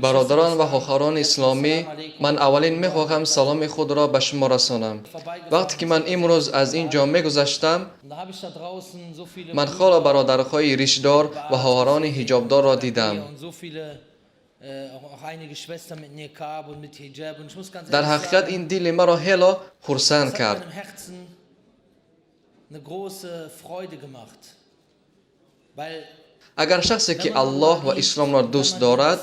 برادران و خواهران اسلامی، من اولین میخواهم سلام خود را به شما رسانم. وقتی که من امروز از اینجا میگذشتم، من خیلی برادرهای ریشدار و خواهران حجابدار را دیدم. در حقیقت این دل مرا خیلی خرسند کرد. اگر شخصی که الله و اسلام را دوست دارد،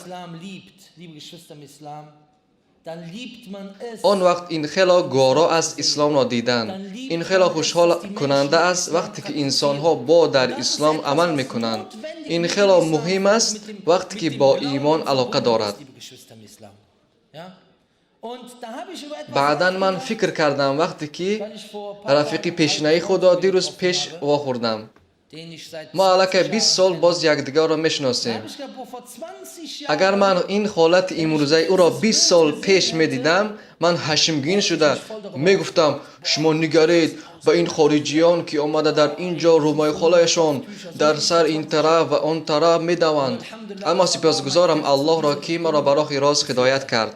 آن وقت این خیلی گوارا است اسلام را دیدن. این خیلی خوشحال کننده است وقتی که انسان ها با در اسلام عمل میکنند. این خیلی مهم است وقتی که با ایمان علاقه دارد. بعدا من فکر کردم وقتی که رفیق پیشینه خود را دیروز پیش واخوردم. ما علاقه 20 سال باز یکدیگر را میشناسیم. اگر من این حالت امروزه او را 20 سال پیش میدیدم، من خشمگین شده میگفتم شما نگرید به این خارجیان که آمده در اینجا رومای خالهشان در سر این طرف و آن طرف میدوند. اما سپاسگزارم الله را که مرا به راه راست هدایت کرد.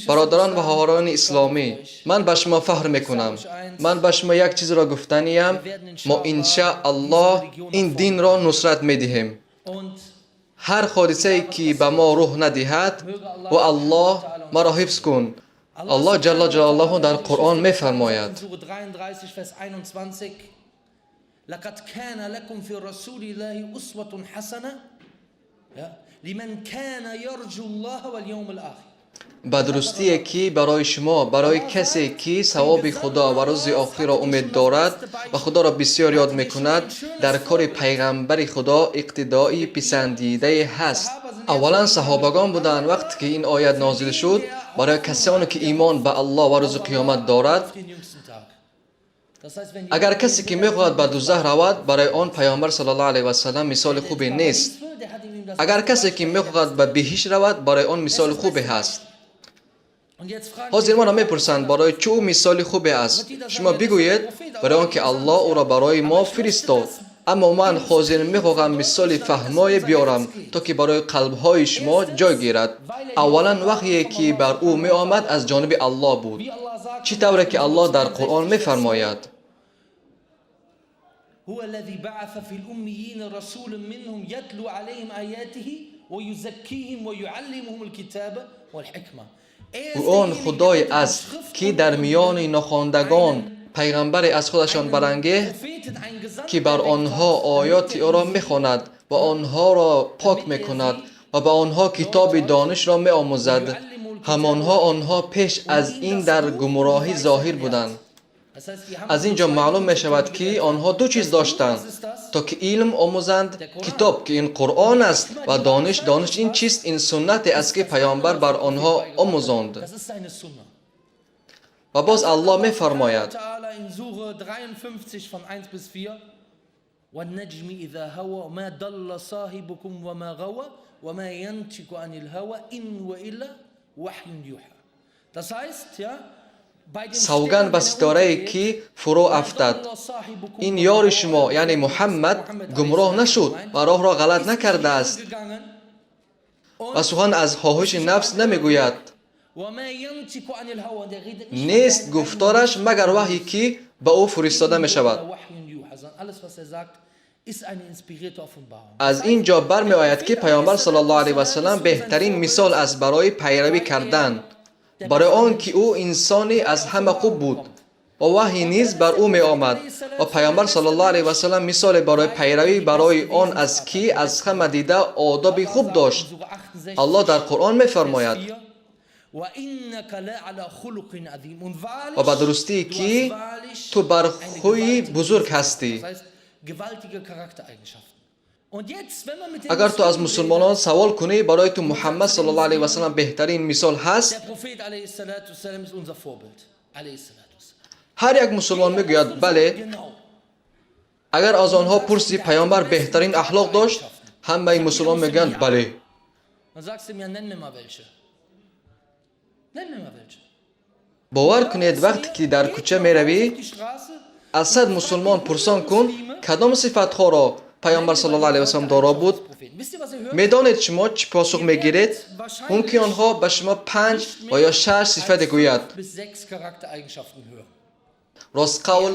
برادران و خواهران اسلامی، من به شما فخر میکنم. من به شما یک چیز را گفتنیم، ما انشاءالله این دین را نصرت میدهیم. هر حادثه که به ما روح ندهد و الله ما را حفظ کن. الله جل جلاله در قرآن میفرماید: لقد كان لكم في رسول الله أسوة حسنة لمن كان يرجو الله واليوم الآخر. به درستی که برای شما، برای کسی که ثواب خدا و روز آخر را امید دارد و خدا را بسیار یاد میکند، در کار پیغمبر خدا اقتدایی پسندیده هست. اولا صحابگان بودند. وقتی که این آیت نازل شد، برای کسانی که ایمان به الله و روز قیامت دارد، اگر کسی که میخواهد به دوزخ رود، برای آن پیامبر صلی الله علیه و سلم مثال خوبی نیست. اگر کسی که میخواهد به بهشت رود، برای آن مثال خوبی هست. حاضر ما را میپرسند برای چه او مثال خوبی است؟ شما بگویید برای آنکه الله او را برای ما فرستاد. اما من حاضر میخواهم مثال فهمای بیارم تا که برای قلبهای شما جای گیرد. اولا وحی که بر او می آمد از جانب الله بود. چطوره که الله در قرآن میفرماید: هو الذي بعث في الأميين رسولا منهم يتلو عليهم آياته ويزكيهم ويعلمهم الكتاب والحكمة. او آن خدای است که در میان ناخواندگان پیغمبر از خودشان برانگیخت که بر آنها آیات او را میخواند و آنها را پاک میکند و به آنها کتاب دانش را میآموزد. همانها آنها پیش از این در گمراهی ظاهر بودند. از اینجا معلوم می شود که آنها دو چیز داشتند: تا که علم آموزند، کتاب که این قرآن است، و دانش این چیست؟ این سنت است که پیامبر بر آنها آموزاند. و باز الله می فرماید: والنجم اذا هوى ما ضل صاحبكم وما غوى وما ينطق عن الهوى ان والا وحی یوحى. Das heißt, ja, سوگند به ستاره که فرو افتاد، این یار شما یعنی محمد گمراه نشد و راه را غلط نکرده است و سخن از خواهش نفس نمیگوید. نیست گفتارش مگر وحی که به او فرستاده می شود. از اینجا برمی آید که پیامبر صلی الله علیه و سلم بهترین مثال است برای پیروی کردن، برای آن که او انسانی از همه خوب بود و وحی نیز بر او می آمد و پیامبر صلی الله علیه و سلم مثال برای پیروی برای آن است که از همه دیده آداب خوب داشت. الله در قرآن می فرماید: و به درستی که تو بر خوی بزرگ هستی. اگر تو از مسلمانان سوال کنی برای تو محمد صلی الله علیه و سلم بهترین مثال هست، هر یک مسلمان میگوید بله. اگر از آنها پرسی پیامبر بهترین اخلاق داشت، همه این مسلمان میگن بله. باور کنید وقتی که در کوچه میروی، از 100 مسلمان پرسان کن کدام صفت ها را پیامبر صلی الله علیه و سلم دارا بود؟ میدانید شما چی پاسخ میگیرید؟ ممکن آنها به شما 5 و یا 6 صفت گوید. راست قول،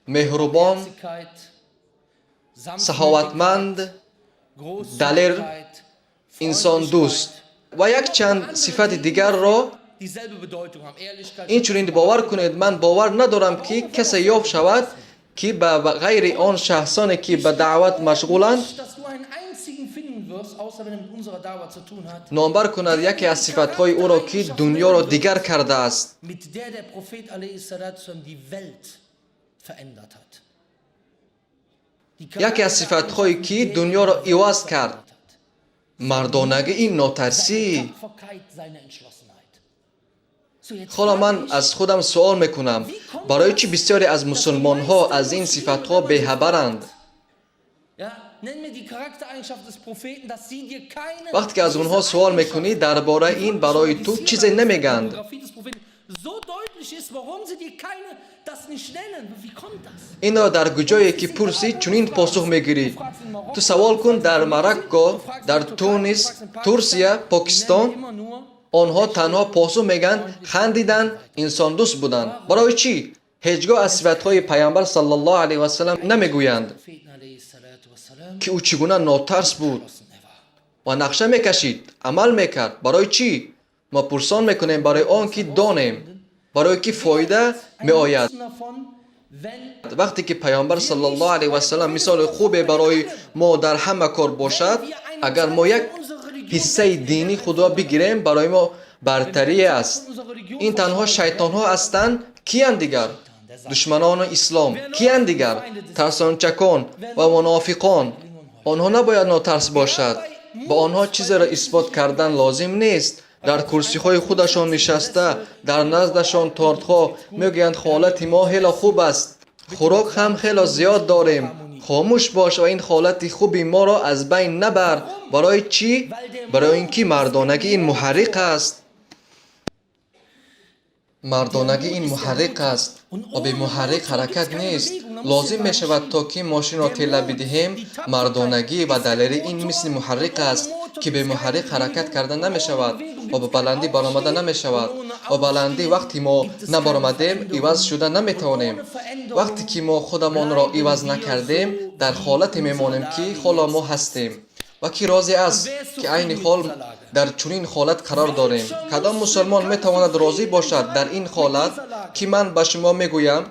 مهربان، سخاوتمند، دلیر، انسان دوست و یک چند صفت دیگر را اینچنین باور کنید. من باور ندارم که کسی یافت شود که به غیر آن شخصانی که به دعوت مشغولند نامبر کند یکی از صفتهای او را که دنیا را دیگر کرده است. یکی از صفتهایی که دنیا را عوض کرد، مردانگی، این ناترسی. حالا من از خودم سوال میکنم برای چی بسیاری از مسلمان ها از این صفت ها بی‌خبرند؟ وقتی که از اونها سوال میکنی درباره این برای تو چیزی نمیگند. این را در کجایی که پرسی چنین پاسخ میگیری. تو سوال کن در مراکو، در تونس، ترکیه، پاکستان، آنها تنها پاسخ میگن خندیدن، انسان دوست بودن. برای چی؟ هیچگاه از صفتهای پیامبر صلی الله علیه و سلم نمیگویند که او چگونه ناترس بود و نقشه میکشید، عمل میکرد. برای چی؟ ما پرسان میکنیم برای آن که دانیم، برای که فایده میآید. وقتی که پیامبر صلی الله علیه و سلم مثال خوبی برای ما در همه کار باشد، اگر ما یک حصه دینی خدا بگیریم برای ما برتری است. این تنها شیطان ها هستند. کیان دیگر؟ دشمنان اسلام. کیان دیگر؟ ترسانچکان و منافقان. آنها نباید ناترس باشد. با آنها چیزی را اثبات کردن لازم نیست. در کرسی های خودشان نشسته در نزدشان تارتخواه میگویند حالت ما خیلی خوب است، خوراک هم خیلی زیاد داریم، خاموش باش و این حالت خوبی ما را از بین نبر. برای چی؟ برای اینکه مردانگی این محرک است. مردانگی این محرک است و به محرک حرکت نیست. لازم می شود تا که ماشین را تیله بدهیم. مردانگی و دلیری این مثل محرک است که به محرک حرکت کردن نمی شود و به بلندی برآمده نمی شود و بلندی وقتی ما نبرآمدیم عوض شده نمی توانیم. وقتی که ما خودمان را عوض نکردیم در حالت می مانیم که حالا ما هستیم. و کی راضی است که عین حال در چنین حالت قرار داریم؟ کدام مسلمان میتواند راضی باشد در این حالت که من به شما میگویم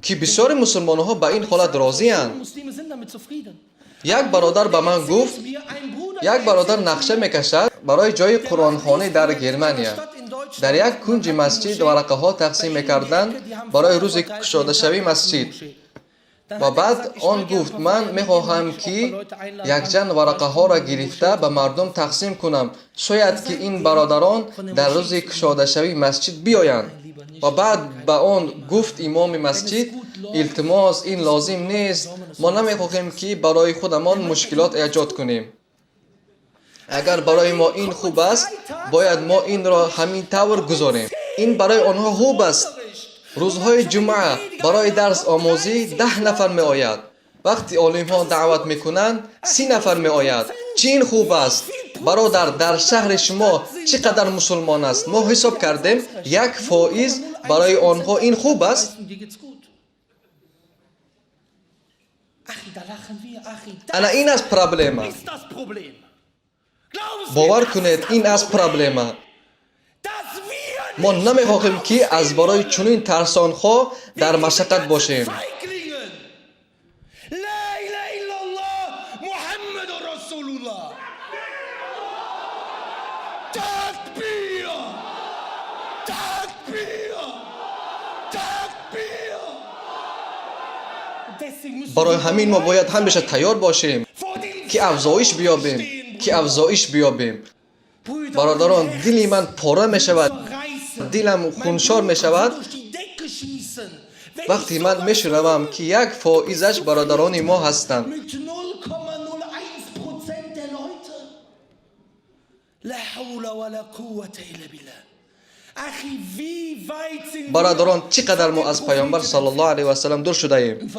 که بسیاری مسلمان ها به این حالت راضی اند؟ یک برادر به من گفت یک برادر نقشه میکشد برای جای قرآنخوانی در گرمانیا. در یک کنج مسجد ورقه ها تقسیم میکردند برای روز گشاده شوی مسجد. و بعد آن گفت من میخواهم که یک جن ورقه ها را گرفته به مردم تقسیم کنم، شاید که این برادران در روز گشاده شوی مسجد بیایند. و بعد به آن گفت امام مسجد التماس این لازم نیست، ما نمیخواهیم که برای خودمان مشکلات ایجاد کنیم. اگر برای ما این خوب است باید ما این را همین طور گذاریم. این برای آنها خوب است. روزهای جمعه برای درس آموزی 10 نفر می آید. وقتی عالم ها دعوت می کنند 30 نفر می آید. چین خوب است. برادر در شهر شما چقدر مسلمان است؟ ما حساب کردیم 1% برای آنها این خوب است. انا این است پرابلما. باور کنید این است پرابلما. ما نمیخواهیم که از برای چنین ترسانها در مشقت باشیم. برای همین ما باید همیشه تیار باشیم که افزایش بیابیم. برادران دلی من پاره می شود، دلم خونشار می شود وقتی من می شنوم که 1% برادران ما هستند. برادران چقدر ما از پیامبر صلی الله علیه و سلم دور شده ایم.